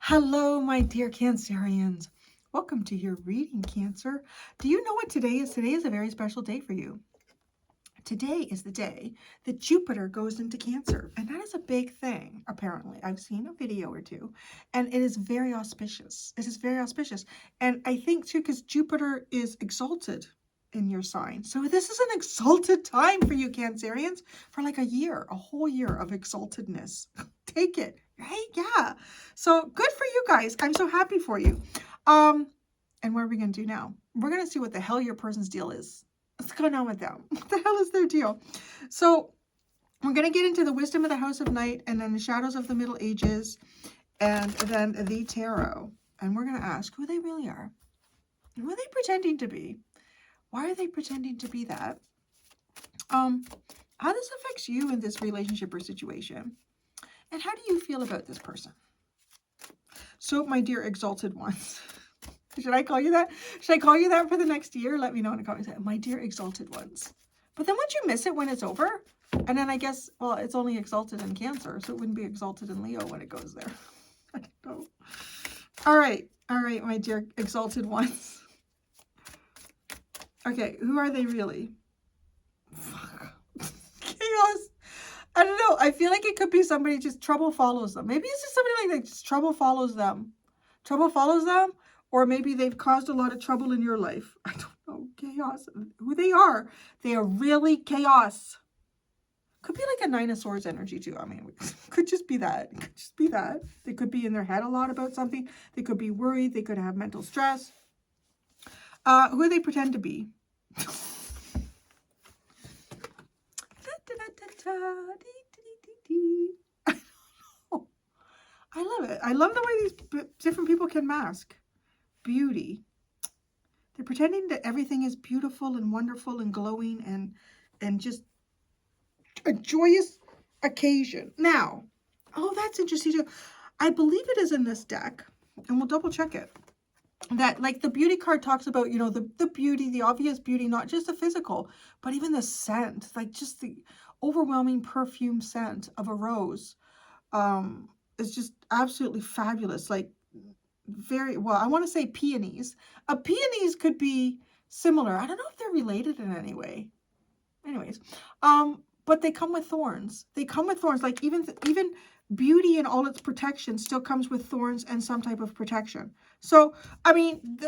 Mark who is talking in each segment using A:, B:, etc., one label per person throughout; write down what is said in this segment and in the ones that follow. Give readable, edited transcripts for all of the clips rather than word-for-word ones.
A: Hello, my dear Cancerians. Welcome to your reading, Cancer. Do you know what today is? Today is a very special day for you. Today is the day that Jupiter goes into Cancer, and that is a big thing, apparently. I've seen a video or two, and it is very auspicious. It is very auspicious. And I think, too, because Jupiter is exalted in your sign. So this is an exalted time for you, Cancerians, for like a year, a whole year of exaltedness. Take it. Hey, yeah. So good for you guys. I'm so happy for you. And what are we going to do now? We're going to see what the hell your person's deal is. What's going on with them? What the hell is their deal? So we're going to get into the wisdom of the House of Night, and then the shadows of the Middle Ages, and then the tarot. And we're going to ask who they really are. Who are they pretending to be? Why are they pretending to be that? How this affects you in this relationship or situation. And how do you feel about this person? So, my dear exalted ones. Should I call you that? Should I call you that for the next year? Let me know in the comments. My dear exalted ones. But then won't you miss it when it's over? And then I guess, well, it's only exalted in Cancer, so it wouldn't be exalted in Leo when it goes there. I don't know. All right, my dear exalted ones. Okay, who are they really? Fuck. Chaos. I don't know. I feel like it could be somebody just trouble follows them. Maybe it's just somebody like that. Just trouble follows them. Trouble follows them. Or maybe they've caused a lot of trouble in your life. I don't know. Chaos. Who they are really chaos. Could be like a Nine of Swords energy too. I mean, could just be that. It could just be that. They could be in their head a lot about something. They could be worried. They could have mental stress. Who do they pretend to be? I love it. I love the way these different people can mask beauty. They're pretending that everything is beautiful and wonderful and glowing and just a joyous occasion. Now, oh, that's interesting too. I believe it is in this deck, and we'll double check it, that like the beauty card talks about, you know, the beauty, the obvious beauty, not just the physical, but even the scent, like just the overwhelming perfume scent of a rose is just absolutely fabulous. Like very, well, I want to say peonies. A peonies could be similar. I don't know if they're related in any way. Anyways, but they come with thorns. They come with thorns. Like even beauty and all its protection still comes with thorns and some type of protection. So, I mean,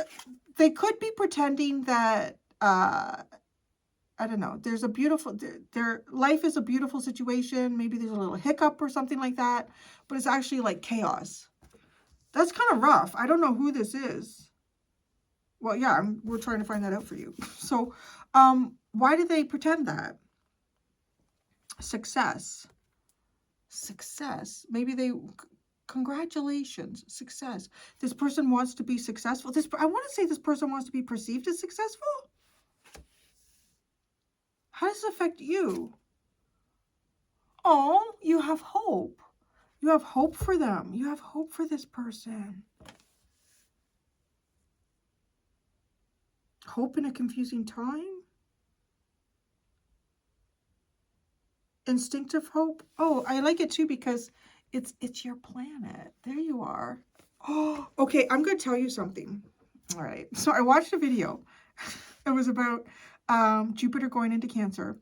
A: they could be pretending that, I don't know, there's a beautiful, their life is a beautiful situation. Maybe there's a little hiccup or something like that, but it's actually like chaos. That's kind of rough. I don't know who this is. Well, yeah, we're trying to find that out for you. So, why do they pretend that? Success. Maybe they, congratulations, success. This person wants to be successful. I want to say this person wants to be perceived as successful. How does it affect you? Oh, you have hope. You have hope for them. You have hope for this person. Hope in a confusing time? Instinctive hope? Oh, I like it too because it's your planet. There you are. Oh, okay, I'm going to tell you something. All right. So I watched a video. It was about Jupiter going into Cancer.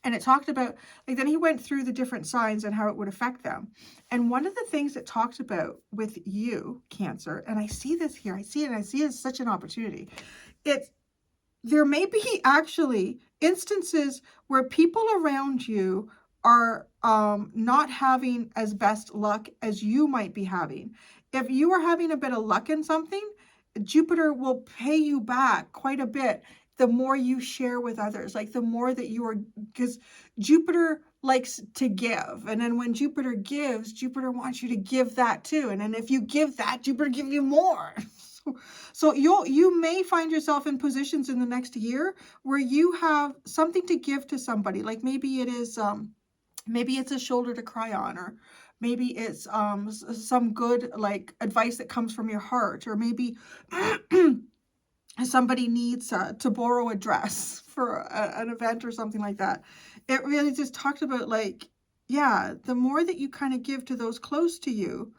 A: And it talked about, like, then he went through the different signs and how it would affect them. And one of the things it talked about with you, Cancer, and I see this here, I see it as such an opportunity. There may be actually instances where people around you are not having as best luck as you might be having. If you are having a bit of luck in something, Jupiter will pay you back quite a bit the more you share with others, like the more that you are, because Jupiter likes to give. And then when Jupiter gives, Jupiter wants you to give that too. And then if you give that, Jupiter give you more. So you may find yourself in positions in the next year where you have something to give to somebody. Like maybe it is, maybe it's a shoulder to cry on, or maybe it's some good like advice that comes from your heart, or maybe somebody needs to borrow a dress for an event or something like that. It really just talked about like, yeah, the more that you kind of give to those close to you,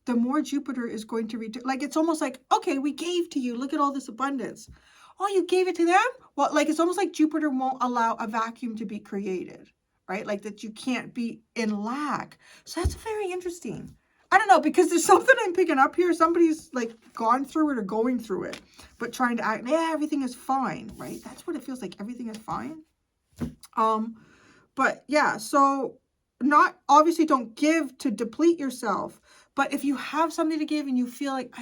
A: the more Jupiter is going to return. Like, it's almost like, okay, we gave to you. Look at all this abundance. Oh, you gave it to them? Well, like, it's almost like Jupiter won't allow a vacuum to be created, right? Like that you can't be in lack. So that's very interesting. I don't know, because there's something I'm picking up here. Somebody's like gone through it or going through it, but trying to act, yeah, everything is fine, right? That's what it feels like. Everything is fine. But yeah, so not obviously don't give to deplete yourself, but if you have something to give and you feel like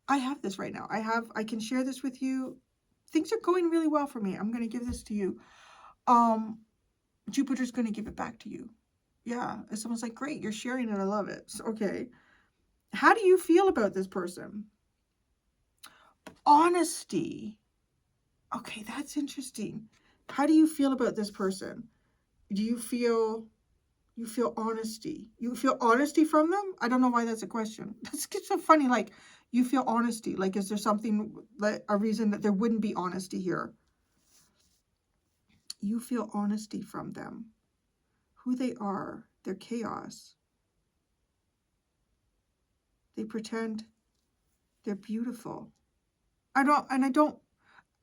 A: I have this right now, I can share this with you. Things are going really well for me. I'm going to give this to you. Jupiter's going to give it back to you. Yeah, it's almost like, great, you're sharing it. I love it. So, okay. How do you feel about this person? Honesty. Okay, that's interesting. How do you feel about this person? Do you feel honesty? You feel honesty from them? I don't know why that's a question. That's so funny. Like, you feel honesty. Like, is there something, like a reason that there wouldn't be honesty here? You feel honesty from them. Who they are. Their chaos. They pretend they're beautiful. I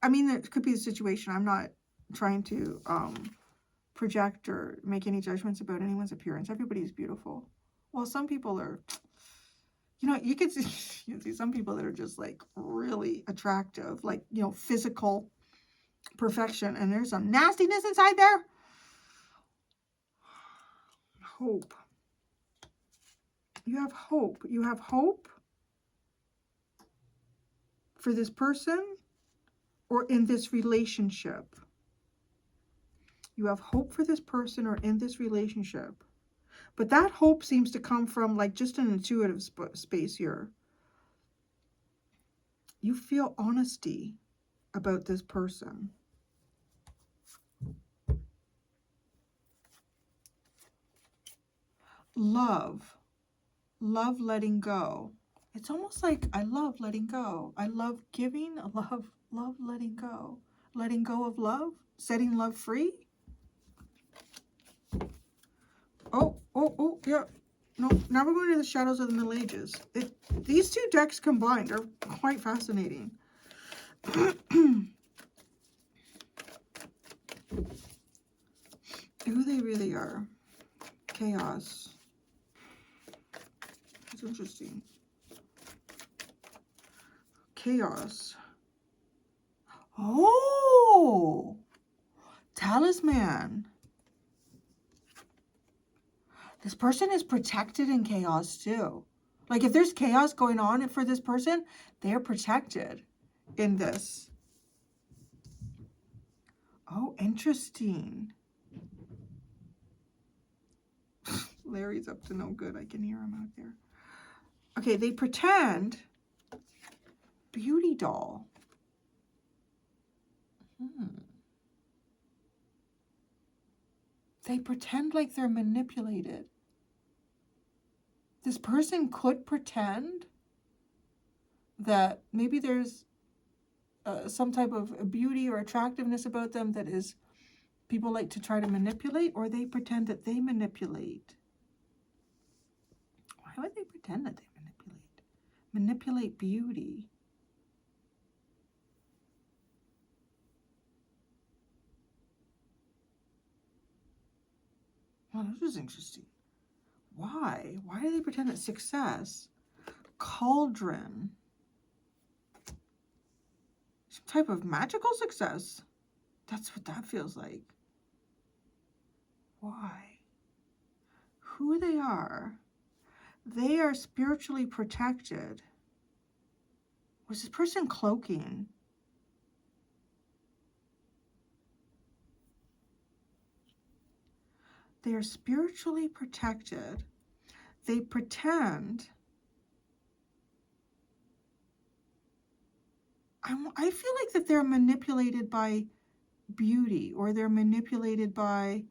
A: mean, there could be a situation. I'm not trying to project or make any judgments about anyone's appearance. Everybody is beautiful. Well, some people are, you can see some people that are just like really attractive, like, physical perfection, and there's some nastiness inside there. Hope. You have hope. You have hope for this person or in this relationship. You have hope for this person or in this relationship. But that hope seems to come from like just an intuitive space here. You feel honesty about this person. Love letting go. It's almost like I love letting go. I love giving. I love letting go. Letting go of love, setting love free. Oh, yeah. No, now we're going to the shadows of the Middle Ages. These two decks combined are quite fascinating. Who they really are. Chaos. It's interesting. Chaos. Oh! Talisman. This person is protected in chaos too. Like, if there's chaos going on for this person, they're protected in this. Oh, interesting. Larry's up to no good. I can hear him out there. Okay, they pretend. Beauty doll. They pretend like they're manipulated. This person could pretend that maybe there's some type of beauty or attractiveness about them that is people like to try to manipulate, or they pretend that they manipulate. Why would they pretend that they manipulate? Manipulate beauty. Well, this is interesting. Why? Why do they pretend that success? Cauldron. Some type of magical success. That's what that feels like. Why? Who they are. They are spiritually protected. Was this person cloaking? They are spiritually protected. They pretend. I feel like that they're manipulated by beauty, or they're manipulated by,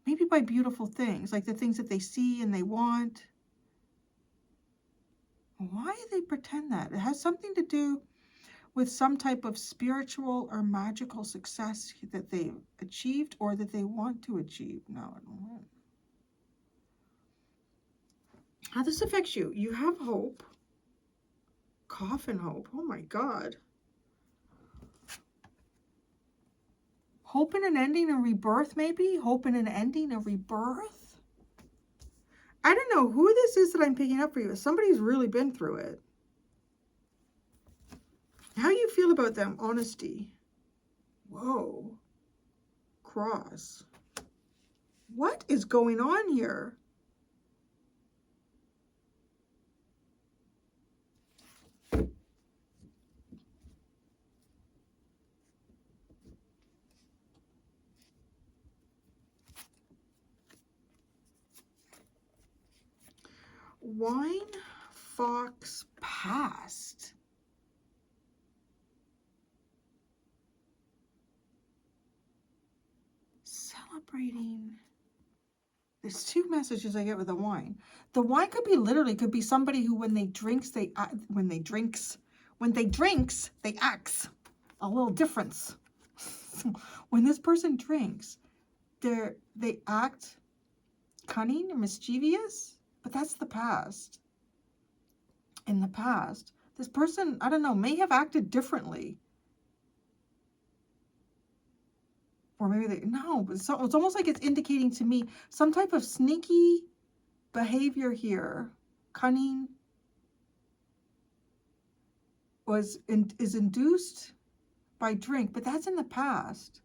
A: maybe by beautiful things, like the things that they see and they want. Why do they pretend that? It has something to do with some type of spiritual or magical success that they've achieved or that they want to achieve. No, I don't know. How this affects you. You have hope. Coffin hope. Oh my God. Hope in an ending, a rebirth maybe? Hope in an ending, a rebirth? I don't know who this is that I'm picking up for you. Somebody's really been through it. How you feel about them? Honesty. Whoa. Cross. What is going on here? Wine, fox, past. Celebrating. There's two messages I get with the wine. The wine could be literally, could be somebody who when they drinks, they drinks, they acts. A little difference. When this person drinks, they act cunning or mischievous, but that's the past. In the past, this person, I don't know, may have acted differently. Or maybe they, no, it's almost like it's indicating to me some type of sneaky behavior here. Cunning is induced by drink, but that's in the past.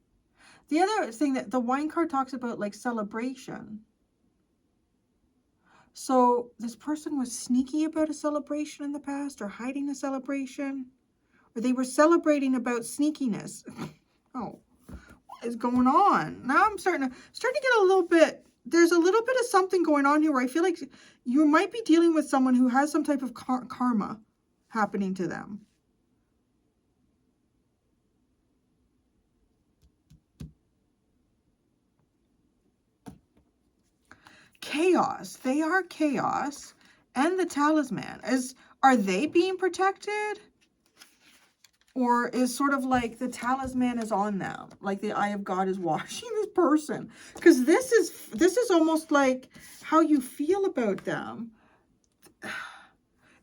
A: The other thing that the wine card talks about, like celebration. So this person was sneaky about a celebration in the past, or hiding a celebration, or they were celebrating about sneakiness. Oh, what is going on? Now I'm starting to get a little bit, there's a little bit of something going on here where I feel like you might be dealing with someone who has some type of karma happening to them. Chaos. They are chaos. And the talisman. Are they being protected? Or is sort of like the talisman is on them? Like the eye of God is watching this person? Because this is almost like how you feel about them.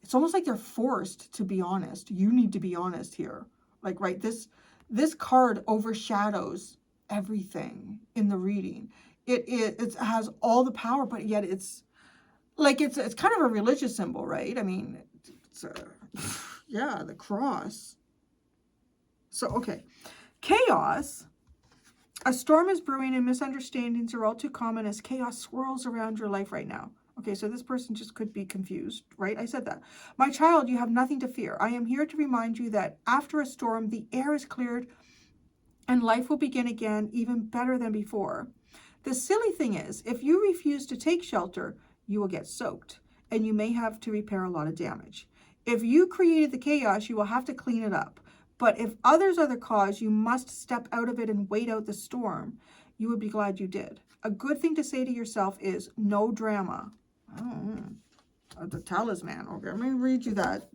A: It's almost like they're forced to be honest. You need to be honest here. Like, right, this card overshadows everything in the reading. It has all the power, but yet it's like it's kind of a religious symbol, right? I mean, it's yeah, the cross. So, okay. Chaos. A storm is brewing and misunderstandings are all too common as chaos swirls around your life right now. Okay, so this person just could be confused, right? I said that. My child, you have nothing to fear. I am here to remind you that after a storm, the air is cleared and life will begin again, even better than before. The silly thing is, if you refuse to take shelter, you will get soaked, and you may have to repair a lot of damage. If you created the chaos, you will have to clean it up. But if others are the cause, you must step out of it and wait out the storm. You would be glad you did. A good thing to say to yourself is, no drama. The talisman. Okay, let me read you that.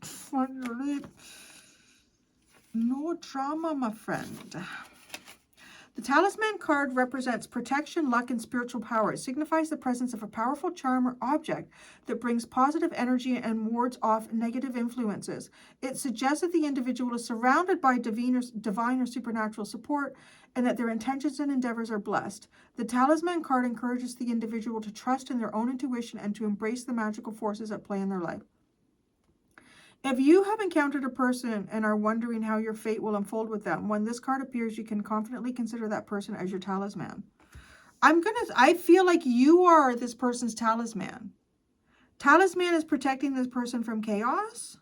A: No drama, my friend. The talisman card represents protection, luck, and spiritual power. It signifies the presence of a powerful charm or object that brings positive energy and wards off negative influences. It suggests that the individual is surrounded by divine or supernatural support and that their intentions and endeavors are blessed. The talisman card encourages the individual to trust in their own intuition and to embrace the magical forces at play in their life. If you have encountered a person and are wondering how your fate will unfold with them, when this card appears, you can confidently consider that person as your talisman. I feel like you are this person's talisman. Talisman is protecting this person from chaos.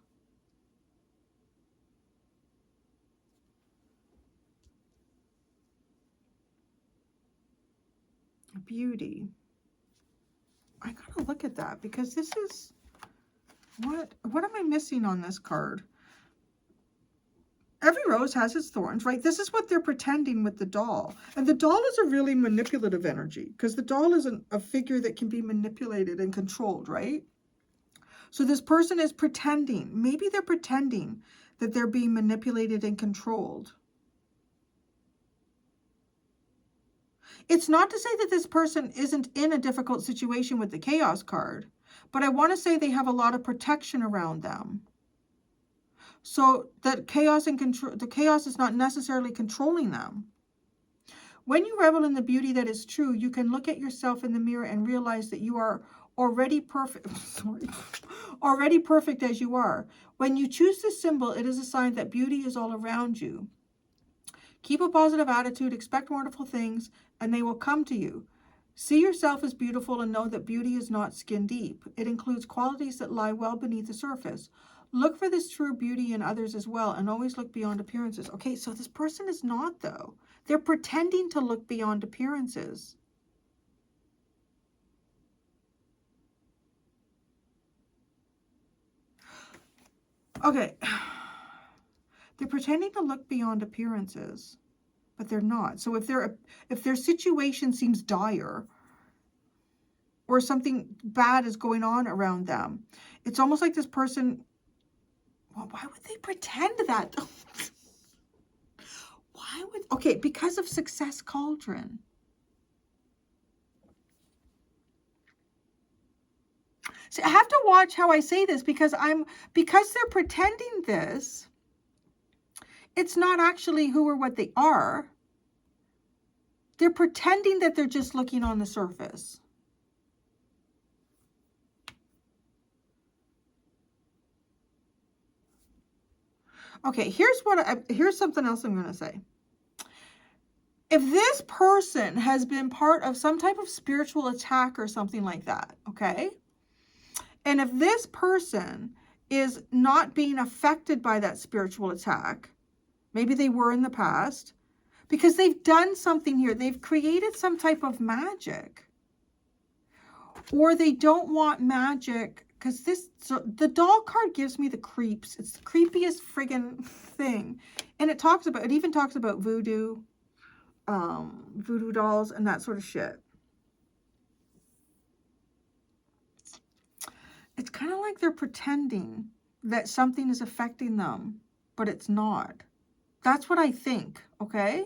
A: Beauty. I gotta look at that because this is... What am I missing on this card? Every rose has its thorns, right? This is what they're pretending with the doll. And the doll is a really manipulative energy because the doll is a figure that can be manipulated and controlled, right? So this person is pretending. Maybe they're pretending that they're being manipulated and controlled. It's not to say that this person isn't in a difficult situation with the chaos card, But I want to say they have a lot of protection around them. So that chaos and control, the chaos is not necessarily controlling them. When you revel in the beauty that is true, you can look at yourself in the mirror and realize that you are already perfect. Sorry, already perfect as you are. When you choose this symbol, it is a sign that beauty is all around you. Keep a positive attitude, expect wonderful things, and they will come to you. See yourself as beautiful and know that beauty is not skin deep. It includes qualities that lie well beneath the surface. Look for this true beauty in others as well, and always look beyond appearances. Okay, so this person is not, though. They're pretending to look beyond appearances. Okay. They're pretending to look beyond appearances, but they're not. So if their situation seems dire, or something bad is going on around them, it's almost like this person, well, why would they pretend that? Why would, okay, because of success cauldron. See, I have to watch how I say this because they're pretending this, it's not actually who or what they are. They're pretending that they're just looking on the surface. Okay, here's something else I'm going to say. If this person has been part of some type of spiritual attack or something like that, okay? And if this person is not being affected by that spiritual attack, maybe they were in the past, because they've done something here. They've created some type of magic. Or they don't want magic, because the doll card gives me the creeps. It's the creepiest friggin' thing. And it even talks about voodoo, voodoo dolls and that sort of shit. It's kind of like they're pretending that something is affecting them, but it's not. That's what I think, okay?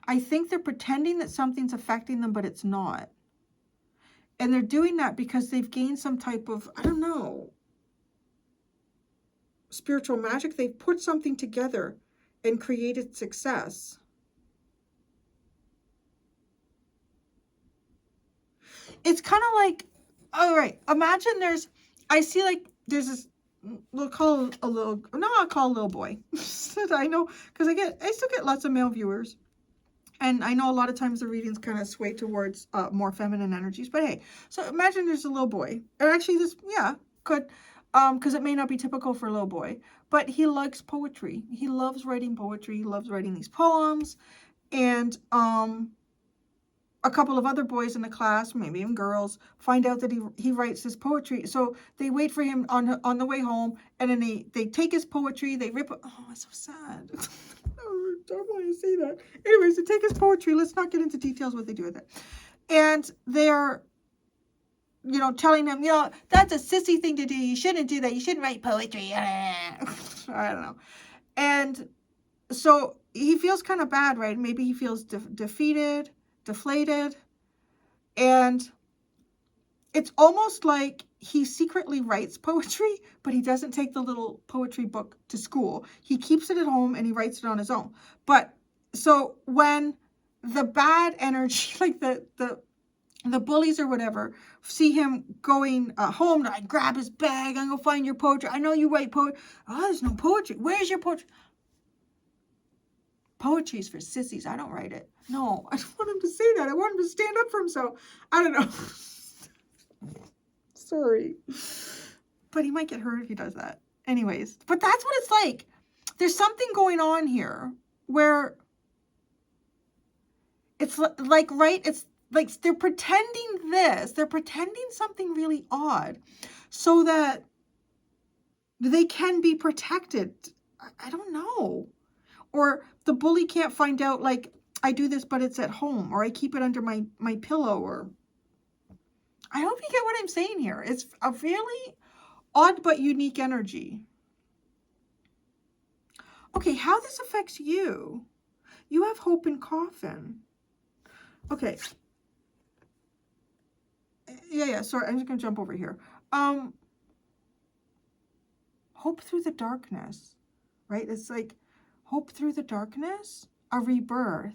A: I think they're pretending that something's affecting them, but it's not. And they're doing that because they've gained some type of, I don't know, spiritual magic. They've put something together and created success. It's kind of like, all right, imagine I see like there's this, I'll call a little boy. I know, because I still get lots of male viewers. And I know a lot of times the readings kind of sway towards more feminine energies. But hey, so imagine there's a little boy. Or actually this, yeah, could, because it may not be typical for a little boy. But he likes poetry. He loves writing poetry. He loves writing these poems. And a couple of other boys in the class, maybe even girls, find out that he writes this poetry. So they wait for him on the way home. And then they take his poetry. They rip it. Oh, it's so sad. I don't want to say that. Anyways, they take his poetry. Let's not get into details what they do with it. And they're, telling him, that's a sissy thing to do. You shouldn't do that. You shouldn't write poetry. I don't know. And so he feels kind of bad, right? Maybe he feels defeated, deflated. And it's almost like he secretly writes poetry, but he doesn't take the little poetry book to school. He keeps it at home and he writes it on his own. But so when the bad energy, like the bullies or whatever, see him going home, I grab his bag, I'm going to find your poetry. I know you write poetry. Oh, there's no poetry. Where's your poetry? Poetry is for sissies. I don't write it. No, I don't want him to say that. I want him to stand up for himself. I don't know. Sorry. But he might get hurt if he does that. Anyways, but that's what it's like. There's something going on here where it's like, right? It's like they're pretending this. They're pretending something really odd so that they can be protected. I don't know. Or the bully can't find out, like, I do this, but it's at home. Or I keep it under my pillow. Or I hope you get what I'm saying here. It's a really odd but unique energy. Okay, how this affects you. You have hope in coffin. Okay. Yeah, sorry. I'm just going to jump over here. Hope through the darkness, right? It's like hope through the darkness, a rebirth.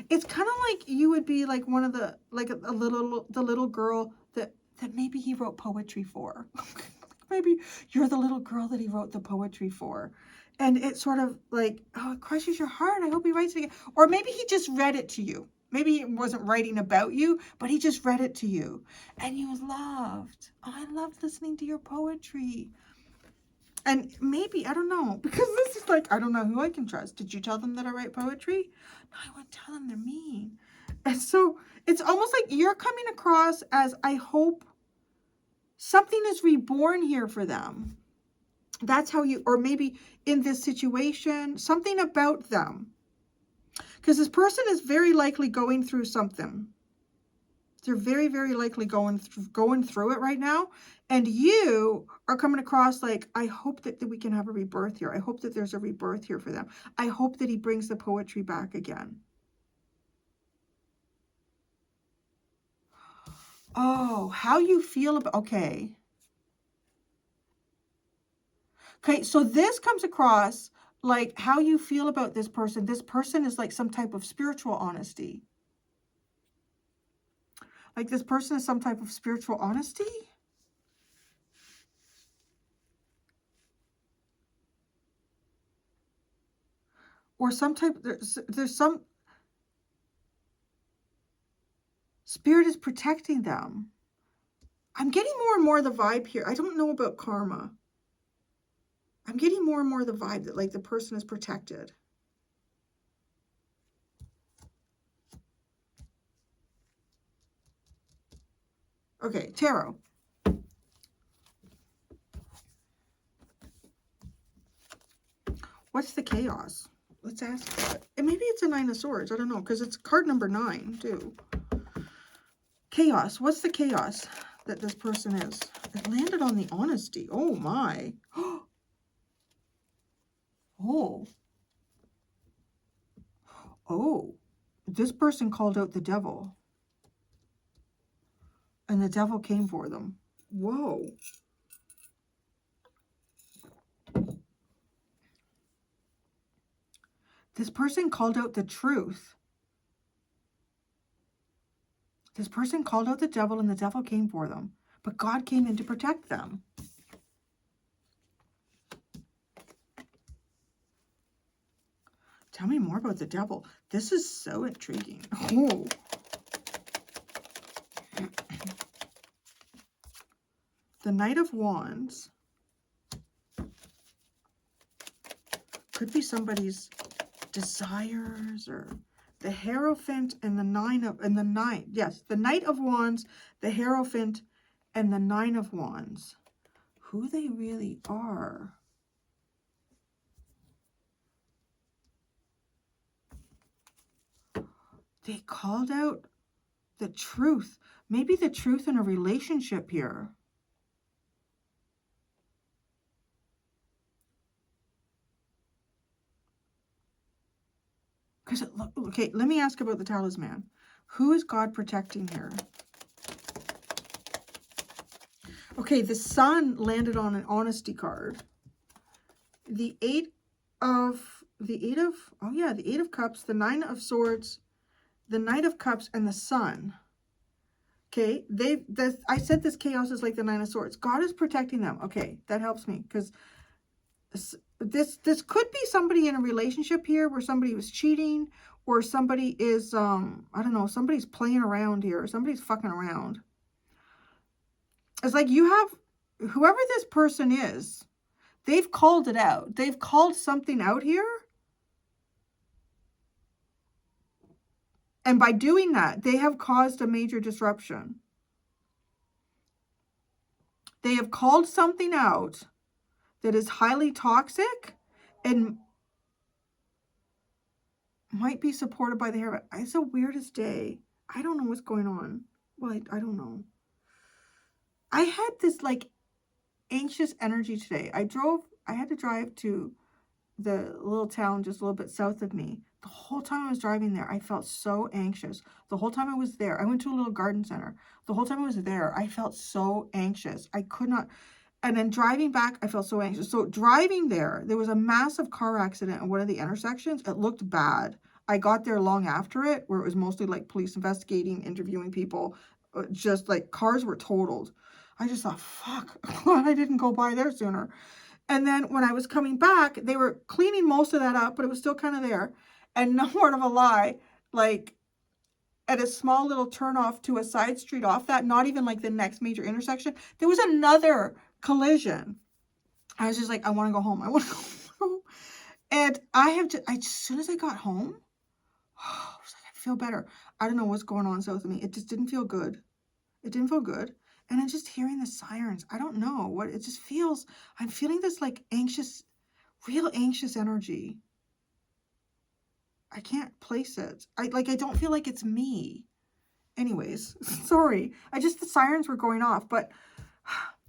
A: It's kind of like you would be like one of the, like the little girl that maybe he wrote poetry for. Maybe you're the little girl that he wrote the poetry for. And it's sort of like, oh, it crushes your heart. I hope he writes it again. Or maybe he just read it to you. Maybe he wasn't writing about you, but he just read it to you. And you loved. Oh, I loved listening to your poetry. And maybe, I don't know, because this is like, I don't know who I can trust. Did you tell them that I write poetry? No, I wouldn't tell them, they're mean. And so it's almost like you're coming across as, I hope something is reborn here for them. That's how you, or maybe in this situation, something about them. Because this person is very likely going through something. They're very, very likely going through it right now. And you are coming across like, I hope that we can have a rebirth here. I hope that there's a rebirth here for them. I hope that he brings the poetry back again. Oh, how you feel about, okay. Okay, so this comes across like how you feel about this person. This person is like some type of spiritual honesty. Like this person is some type of spiritual honesty. Or some type, there's some, spirit is protecting them. I'm getting more and more the vibe here. I don't know about karma. I'm getting more and more the vibe that like the person is protected. Okay, tarot. What's the chaos? Let's ask. And maybe it's a 9 of Swords. I don't know, because it's card number 9 too. Chaos. What's the chaos that this person is? It landed on the honesty. Oh my. Oh. Oh. This person called out the devil. And the devil came for them. Whoa. This person called out the truth. This person called out the devil and the devil came for them. But God came in to protect them. Tell me more about the devil. This is so intriguing. Oh. The Knight of Wands. Could be somebody's desires, or the Hierophant and the yes, the Knight of Wands, the Hierophant, and the 9 of Wands. Who they really are. They called out the truth. Maybe the truth in a relationship here. Because, okay, let me ask about the talisman. Who is God protecting here? Okay, the Sun landed on an honesty card. The eight of Cups, the 9 of Swords, the Knight of Cups, and the Sun. Okay, I said this chaos is like the 9 of Swords. God is protecting them. Okay, that helps me, because this could be somebody in a relationship here where somebody was cheating, or somebody is I don't know, somebody's playing around here, or somebody's fucking around. It's like you have whoever this person is, they've called it out. They've called something out here. And by doing that, they have caused a major disruption. They have called something out that is highly toxic and might be supported by the hair. It's the weirdest day. I don't know what's going on. Well, I don't know. I had this like anxious energy today. I had to drive to the little town just a little bit south of me. The whole time I was driving there, I felt so anxious. The whole time I was there, I went to a little garden center. The whole time I was there, I felt so anxious. I could not. And then driving back, I felt so anxious. So driving there was a massive car accident at one of the intersections. It looked bad. I got there long after it, where it was mostly like police investigating, interviewing people. Just like cars were totaled. I just thought, fuck, glad I didn't go by there sooner. And then when I was coming back, they were cleaning most of that up, but it was still kind of there. And no word of a lie, like at a small little turn off to a side street off that, not even like the next major intersection, there was another collision. I was just like, I want to go home. I want to go home. And as soon as I got home, I was like, I feel better. I don't know what's going on south of me. It just didn't feel good. It didn't feel good. And I'm just hearing the sirens. I don't know what it just feels. I'm feeling this like anxious, real anxious energy. I can't place it. I don't feel like it's me. Anyways, sorry. The sirens were going off, but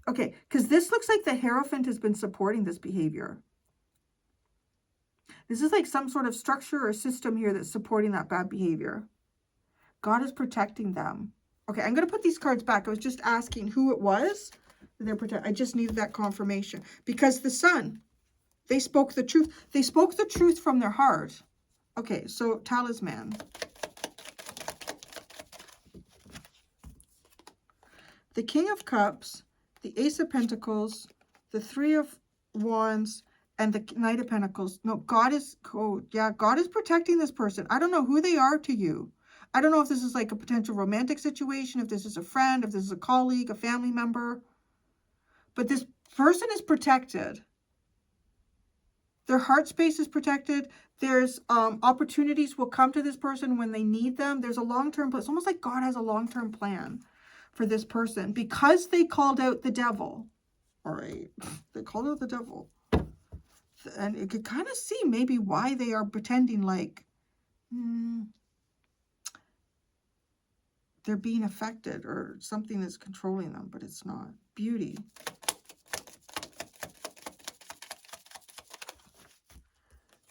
A: okay, because this looks like the Hierophant has been supporting this behavior. This is like some sort of structure or system here that's supporting that bad behavior. God is protecting them. Okay, I'm going to put these cards back. I was just asking who it was. I just needed that confirmation. Because the Sun, they spoke the truth. They spoke the truth from their heart. Okay, so talisman. The King of Cups, the Ace of Pentacles, the Three of Wands, and the Knight of Pentacles. No, God is, God is protecting this person. I don't know who they are to you. I don't know if this is like a potential romantic situation, if this is a friend, if this is a colleague, a family member. But this person is protected. Their heart space is protected. There's opportunities will come to this person when they need them. There's a long-term plan. It's almost like God has a long-term plan for this person because they called out the devil. All right. They called out the devil. And you could kind of see maybe why they are pretending like they're being affected or something is controlling them, but it's not. Beauty.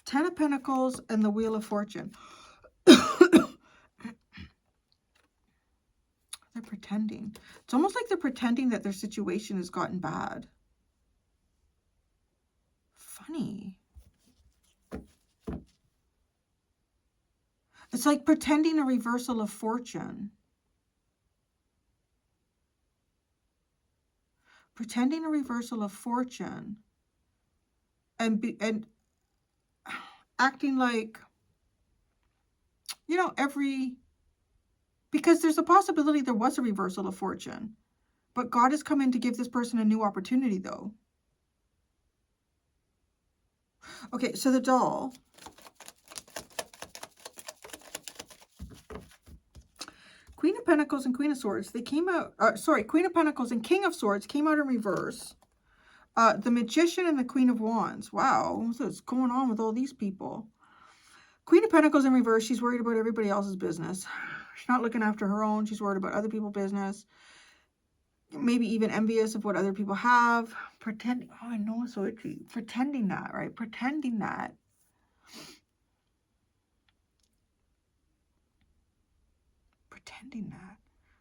A: Ten of Pentacles and the Wheel of Fortune. They're pretending. It's almost like they're pretending that their situation has gotten bad. Funny. It's like pretending a reversal of fortune. Pretending a reversal of fortune. And acting like, you know, because there's a possibility there was a reversal of fortune. But God has come in to give this person a new opportunity, though. Okay, so the doll. Queen of Pentacles and Queen of Swords, they came out, Queen of Pentacles and King of Swords came out in reverse. The Magician and the Queen of Wands. Wow, what's going on with all these people? Queen of Pentacles in reverse, she's worried about everybody else's business. She's not looking after her own. She's worried about other people's business. Maybe even envious of what other people have. Pretending, oh, I know it's so itchy. Pretending that, right? Pretending that. Pretending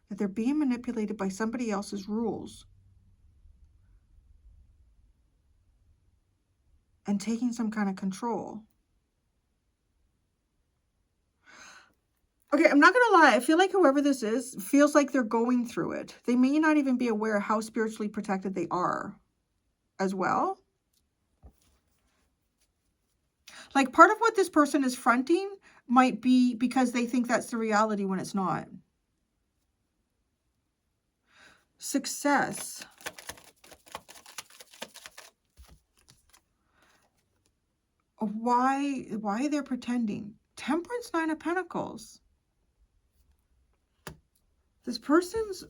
A: that they're being manipulated by somebody else's rules. And taking some kind of control. Okay, I'm not going to lie. I feel like whoever this is feels like they're going through it. They may not even be aware how spiritually protected they are as well. Like part of what this person is fronting might be because they think that's the reality when it's not. Success. Why they're pretending. Temperance, Nine of Pentacles. This person's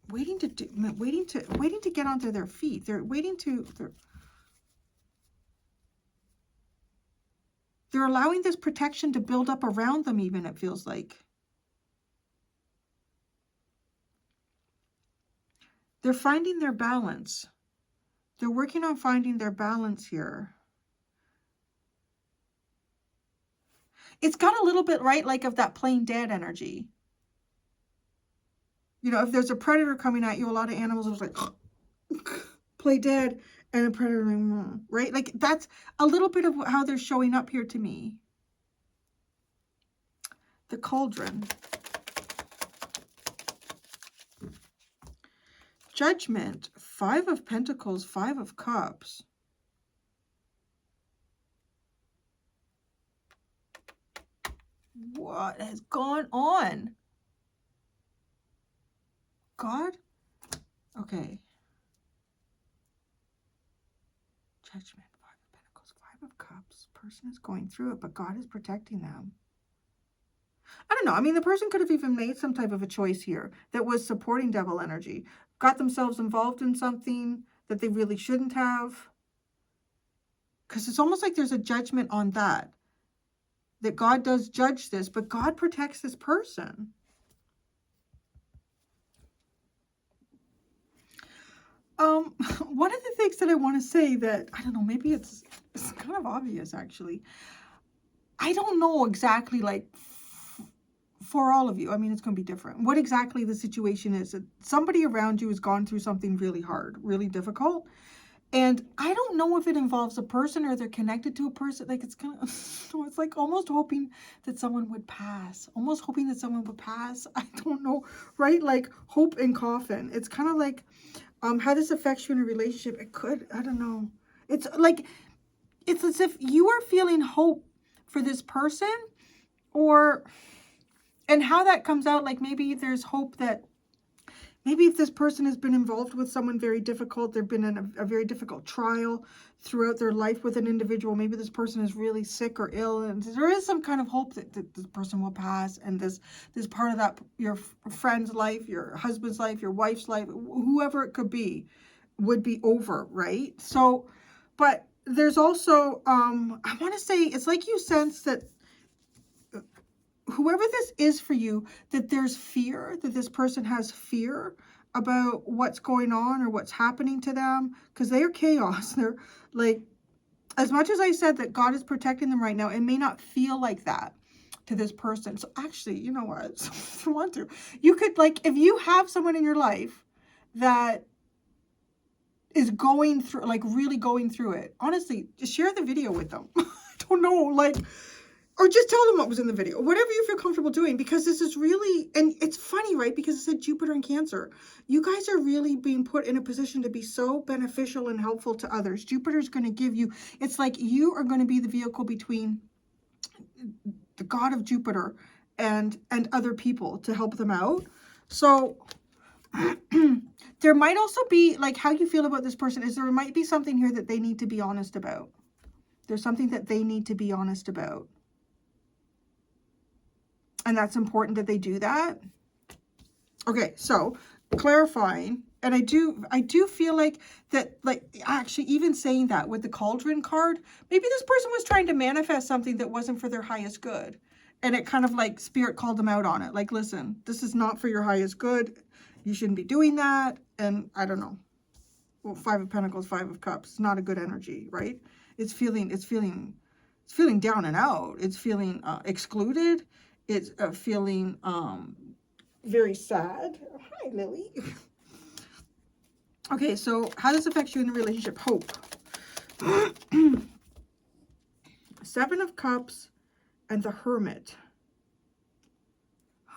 A: waiting to get onto their feet. They're they're allowing this protection to build up around them, even, it feels like. They're finding their balance. They're working on finding their balance here. It's got a little bit, right, like of that plain dead energy. You know, if there's a predator coming at you, a lot of animals are like, play dead, and a predator, right? Like, that's a little bit of how they're showing up here to me. The cauldron. Judgment. 5 of Pentacles, 5 of Cups. What has gone on? God? Okay. Judgment. 5 of Pentacles, 5 of Cups. Person is going through it, but God is protecting them. I don't know. I mean, the person could have even made some type of a choice here that was supporting devil energy. Got themselves involved in something that they really shouldn't have. Because it's almost like there's a judgment on that. That God does judge this, but God protects this person. One of the things that I want to say that, I don't know, maybe it's kind of obvious actually. I don't know exactly, like, for all of you, I mean, it's going to be different. What exactly the situation is. Somebody around you has gone through something really hard, really difficult. And I don't know if it involves a person or they're connected to a person. Like, it's kind of, it's like almost hoping that someone would pass. Almost hoping that someone would pass. I don't know, right? Like, hope and coffin. It's kind of like how this affects you in a relationship. It could, I don't know. It's like, it's as if you are feeling hope for this person, or, and how that comes out, like maybe there's hope that, maybe if this person has been involved with someone very difficult, they've been in a very difficult trial throughout their life with an individual, maybe this person is really sick or ill, and there is some kind of hope that this person will pass, and this part of that, your friend's life, your husband's life, your wife's life, whoever it could be, would be over, right? So, but there's also, I want to say, it's like you sense that whoever this is for you, that there's fear, that this person has fear about what's going on or what's happening to them, because they are chaos. They're like, as much as I said that God is protecting them right now, it may not feel like that to this person. So actually, you know what, if you want to, you could, like, if you have someone in your life that is going through, like really going through it, honestly, just share the video with them. I don't know, like, or just tell them what was in the video, whatever you feel comfortable doing, because this is really, and it's funny, right? Because it said Jupiter and Cancer. You guys are really being put in a position to be so beneficial and helpful to others. Jupiter's going to give you, it's like you are going to be the vehicle between the god of Jupiter and other people to help them out. So there might also be, like, how you feel about this person is there might be something here that they need to be honest about. There's something that they need to be honest about. And that's important that they do that. Okay, so clarifying, and I do feel like that, like, actually even saying that with the cauldron card, maybe this person was trying to manifest something that wasn't for their highest good. And it kind of like spirit called them out on it. Like, listen, this is not for your highest good. You shouldn't be doing that. And I don't know. Well, 5 of Pentacles, 5 of Cups. It's not a good energy, right? It's feeling down and out. It's feeling excluded. It's feeling very sad. Hi, Lily. Okay, so how does this affect you in the relationship? Hope. 7 of Cups and the Hermit.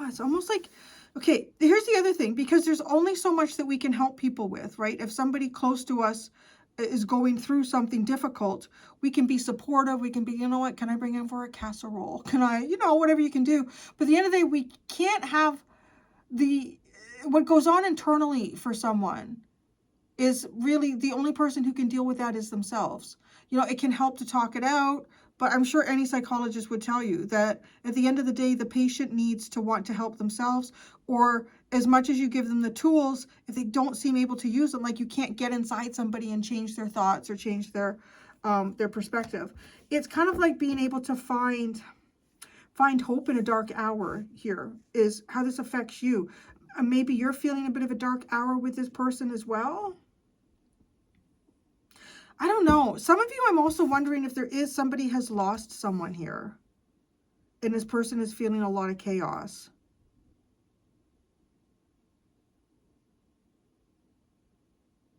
A: Oh, it's almost like, okay, here's the other thing, because there's only so much that we can help people with, right? If somebody close to us is going through something difficult, we can be supportive. We can be, you know what, can I bring in for a casserole? Can I, you know, whatever you can do. But at the end of the day, we can't have what goes on internally for someone is really the only person who can deal with that is themselves. You know, it can help to talk it out, but I'm sure any psychologist would tell you that at the end of the day, the patient needs to want to help themselves, or as much as you give them the tools, if they don't seem able to use them, like, you can't get inside somebody and change their thoughts or change their perspective. It's kind of like being able to find hope in a dark hour here is how this affects you. Maybe you're feeling a bit of a dark hour with this person as well. I don't know. Some of you, I'm also wondering if there is somebody has lost someone here. And this person is feeling a lot of chaos.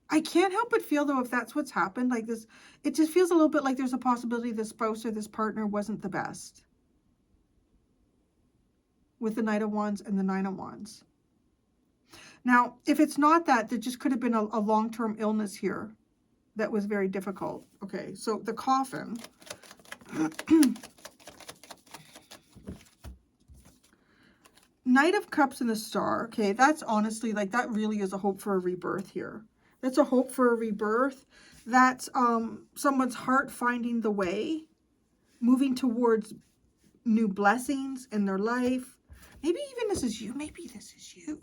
A: I can't help but feel, though, if that's what's happened, like this, it just feels a little bit like there's a possibility this spouse or this partner wasn't the best. With the Knight of Wands and the Nine of Wands. Now, if it's not that, there just could have been a long-term illness here that was very difficult. Okay, so the coffin. Knight of Cups and the Star. Okay, that's honestly, like, that really is a hope for a rebirth here. That's a hope for a rebirth. That's someone's heart finding the way, moving towards new blessings in their life. Maybe even this is you. Maybe this is you.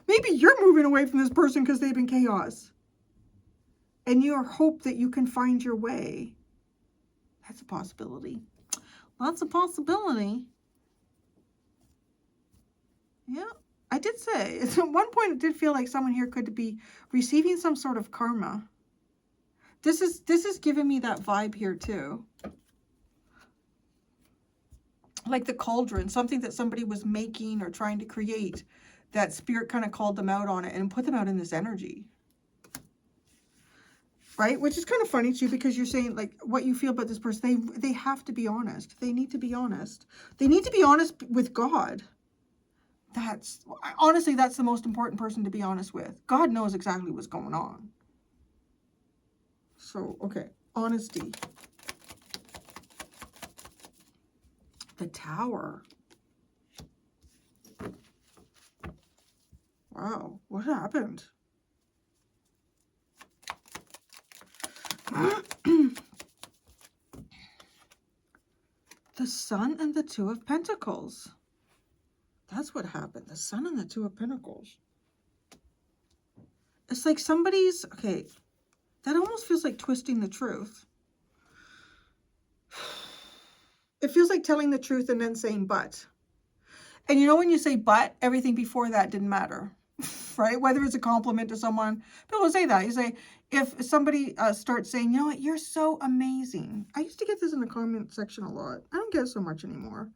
A: Maybe you're moving away from this person because they've been chaos. And you hope that you can find your way. That's a possibility. That's a possibility. Yeah, I did say. At one point, it did feel like someone here could be receiving some sort of karma. This is giving me that vibe here too. Like the cauldron, something that somebody was making or trying to create, that spirit kind of called them out on it and put them out in this energy. Right? Which is kind of funny too, because you're saying like what you feel about this person, they have to be honest. They need to be honest. They need to be honest with God. Honestly, that's the most important person to be honest with. God knows exactly what's going on. So, okay, honesty. The Tower. Wow, what happened? The Sun and the Two of Pentacles. That's what happened. The Sun and the Two of Pentacles. It's like somebody's... Okay, that almost feels like twisting the truth. It feels like telling the truth and then saying but. And you know when you say but, everything before that didn't matter. Right? Whether it's a compliment to someone. People say that. You say, if somebody starts saying, you know what, you're so amazing. I used to get this in the comment section a lot. I don't get it so much anymore.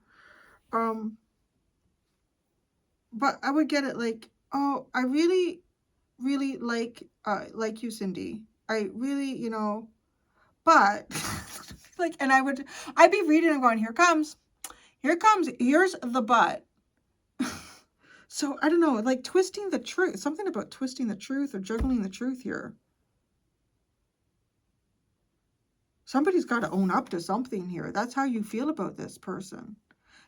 A: But I would get it like, oh, I really, really like you, Cindy. I really, you know, but like, and I'd be reading and going, here comes, here's the but. So I don't know, like twisting the truth, something about twisting the truth or juggling the truth here. Somebody's got to own up to something here. That's how you feel about this person.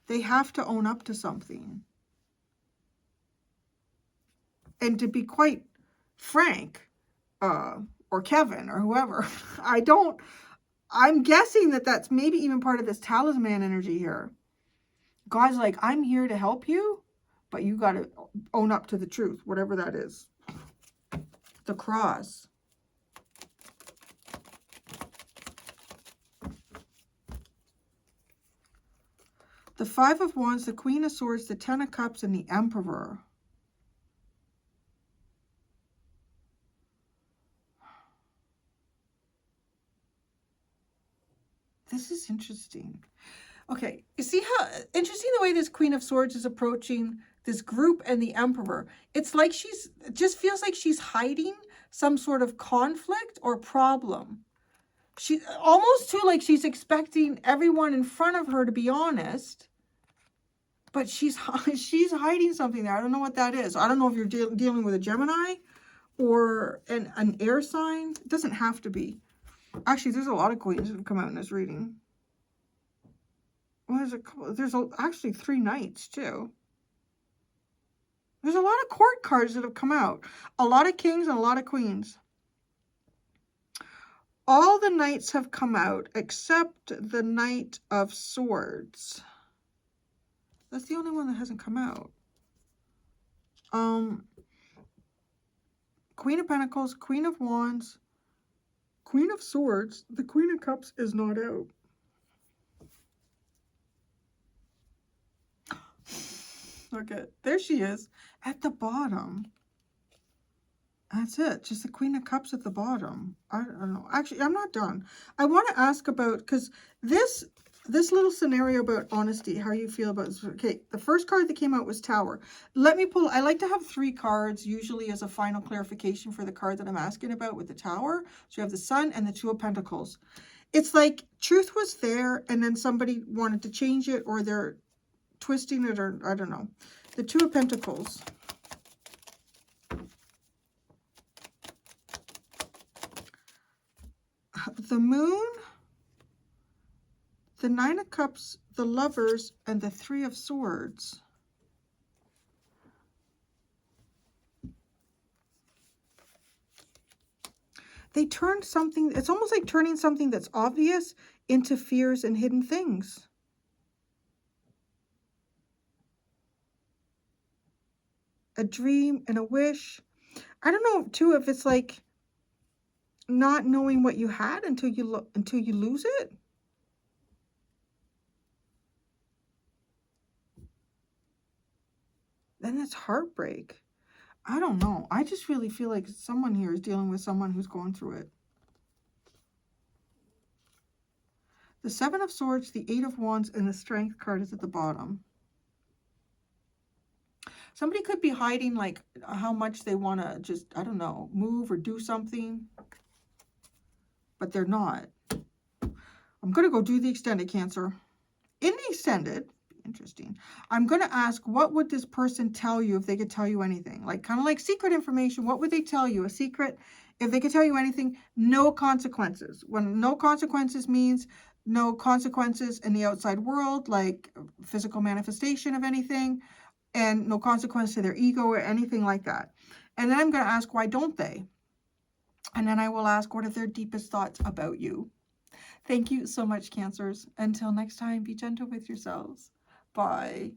A: They have to own up to something. And to be quite frank, or Kevin or whoever, I'm guessing that that's maybe even part of this talisman energy here. God's like, I'm here to help you, but you got to own up to the truth, whatever that is. The Cross. The Five of Wands, the Queen of Swords, the Ten of Cups, and the Emperor. This is interesting. Okay, you see how interesting the way this Queen of Swords is approaching this group and the Emperor. It's like it just feels like she's hiding some sort of conflict or problem. She almost too like she's expecting everyone in front of her to be honest, but she's hiding something there. I don't know what that is. I don't know if you're dealing with a Gemini or an air sign. It doesn't have to be. Actually, there's a lot of queens that have come out in this reading. Well, there's actually 3 knights too. There's a lot of court cards that have come out. A lot of kings and a lot of queens. All the knights have come out except the Knight of Swords. That's the only one that hasn't come out. Queen of Pentacles, Queen of Wands, Queen of Swords. The Queen of Cups is not out. Okay, there she is at the bottom. That's it. Just the Queen of Cups at the bottom. I don't know. Actually, I'm not done. I want to ask about, because this this little scenario about honesty, how you feel about this. Okay, the first card that came out was Tower. Let me pull, I like to have 3 cards usually as a final clarification for the card that I'm asking about with the Tower. So you have the Sun and the 2 of Pentacles. It's like truth was there and then somebody wanted to change it, or they're twisting it, or I don't know. The 2 of Pentacles. The Moon, the 9 of Cups, the Lovers, and the 3 of Swords. They turned something, it's almost like turning something that's obvious into fears and hidden things. A dream and a wish. I don't know too if it's like not knowing what you had until you lose it. Then it's heartbreak. I don't know. I just really feel like someone here is dealing with someone who's going through it. The 7 of Swords, the 8 of Wands, and the Strength card is at the bottom. Somebody could be hiding like how much they want to just, I don't know, move or do something. But they're not. I'm going to go do the extended, Cancer. In the extended, interesting, I'm going to ask, what would this person tell you if they could tell you anything? Like, kind of like secret information. What would they tell you? A secret, if they could tell you anything, no consequences. When no consequences means no consequences in the outside world, like physical manifestation of anything, and no consequence to their ego or anything like that. And then I'm going to ask, why don't they? And then I will ask, what are their deepest thoughts about you? Thank you so much, Cancers. Until next time, be gentle with yourselves. Bye.